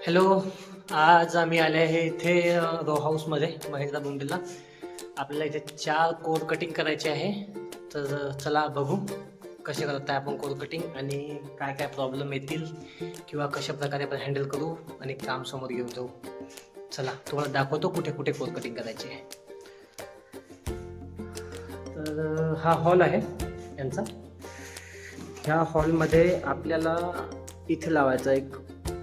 Hello. आज आम्ही आले आहे इथे रो हाऊसमध्ये महेंद्र बुंदेला. आपल्याला इथे 4 कोर कटिंग करायचे आहे. तर चला बघू कसे करत आहे आपण कोर कटिंग आणि काय काय प्रॉब्लेम येतील किंवा कशा प्रकारे आपण हँडल करू आणि काम समोर घेऊन जाऊ. चला तुम्हाला दाखवतो कुठे कुठे कोर कटिंग करायचे आहे. तर हा हॉल आहे यांचा. ह्या हॉलमध्ये आपल्याला इथे लावायचा एक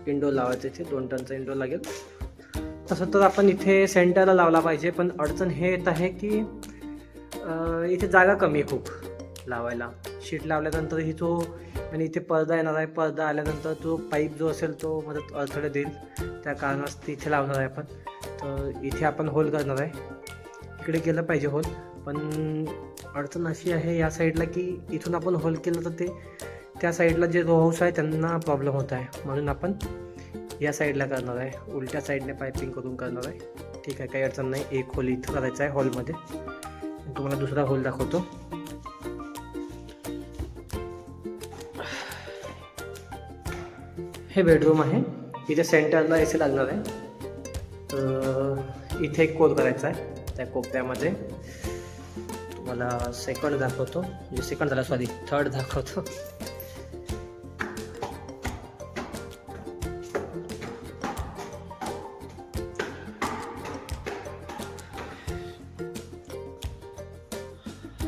विंडो लावायचा. इथे 2 टनचा विंडो लागेल. तसं तर आपण इथे सेंटरला लावला पाहिजे, पण अडचण हे येत आहे की इथे जागा कमी आहे खूप लावायला. शीट लावल्यानंतर ही जो आणि इथे पडदा येणार आहे. पडदा आल्यानंतर तो पाईप जो असेल तो मदत अडथळे देईल. त्या कारणास इथे लावणार आहे आपण. तर इथे आपण होल करणार आहे. इकडे केलं पाहिजे होल, पण अडचण अशी आहे या साईडला की इथून आपण होल केलं तर ते त्या साईडला जे रो हाऊस आहे त्यांना प्रॉब्लेम होत आहे. म्हणून आपण या साईडला करणार आहे. उलट्या साईडने पायपिंग करून करणार आहे. ठीक आहे, काही अडचण नाही. एक होल इथं करायचा आहे हॉलमध्ये. तुम्हाला दुसरा होल दाखवतो. हे बेडरूम आहे. इथे सेंटरला एसी लागणार आहे. तर इथे एक कोर करायचा आहे. त्या कोपऱ्यामध्ये तुम्हाला सेकंड दाखवतो, म्हणजे सेकंड झाला सॉरी थर्ड दाखवतो.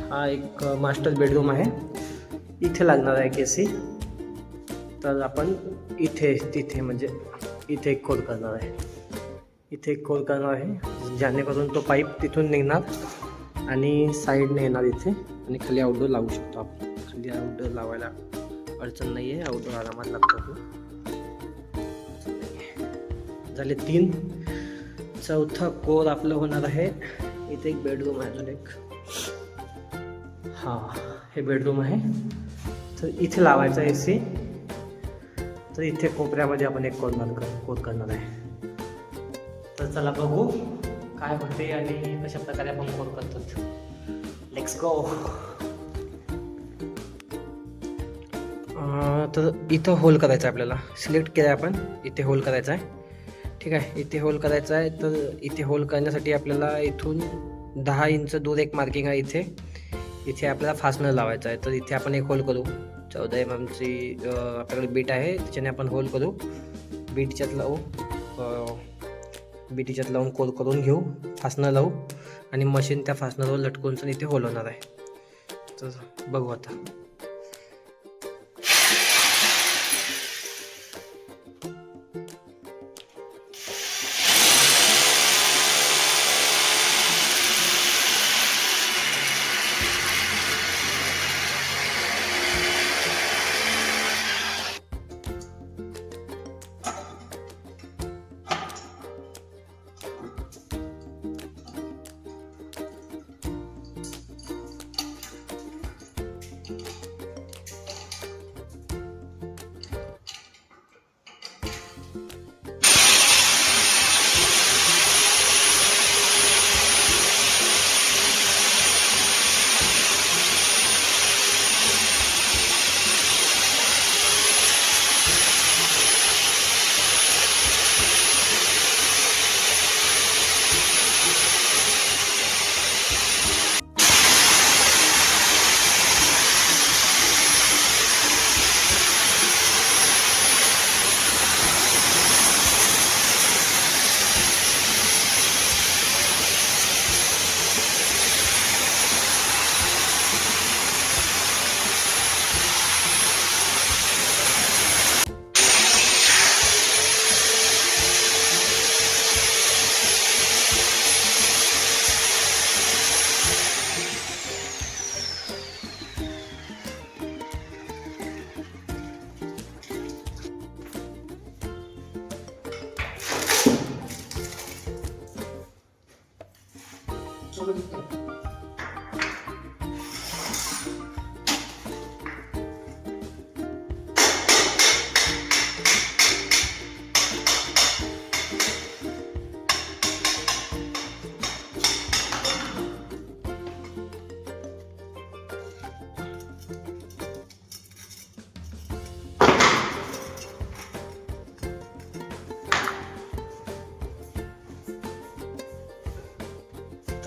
हा एक मास्टर बेडरूम आहे. इथे लागणार आहे केसी. तर आपण इथे तिथे म्हणजे इथे एक खोल करणार आहे. इथे एक खोल करणार आहे जेणेकरून तो पाईप तिथून निघणार आणि साईडने येणार इथे आणि खाली आउटडोर लावू शकतो आपण. खाली आउटडोर लावायला अडचण नाही आहे. आउटडोर आरामात लागतो तो. झाले 3. चौथा कोर आपलं होणार आहे. इथे एक बेडरूम आहे अजून एक. हे बेडरूम आहे. तर इथे लावायचा एसी. तर इथे कोपऱ्यामध्ये आपण एक कोर करणार आहे. तर चला बघू काय होते आणि कशा प्रकारे आपण कोर करतो. Let's go. तर इथं होल करायचं आहे आपल्याला. सिलेक्ट केलं आहे आपण. इथे होल करायचा आहे. ठीक आहे, इथे होल करायचा आहे. तर इथे होल करण्यासाठी आपल्याला इथून 10 इंच दूर एक मार्किंग आहे. इथे आपल्याला फास्टनर लावायचं आहे. तर इथे आपण एक होल करू. 14 mm ची आपल्याकडे बीट आहे, त्याच्याने आपण होल करू. बीटच्यात लावून कोर करून घेऊ. फास्टनर लावू आणि मशीन त्या फास्टनरवर लटकून इथे होल होणार आहे. तर बघू आता.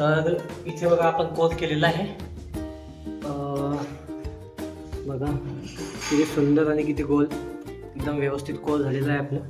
तर इथे बघा आपण कोर केलेला आहे. बघा किती सुंदर आणि किती गोल एकदम व्यवस्थित कोर झालेला आहे आपलं.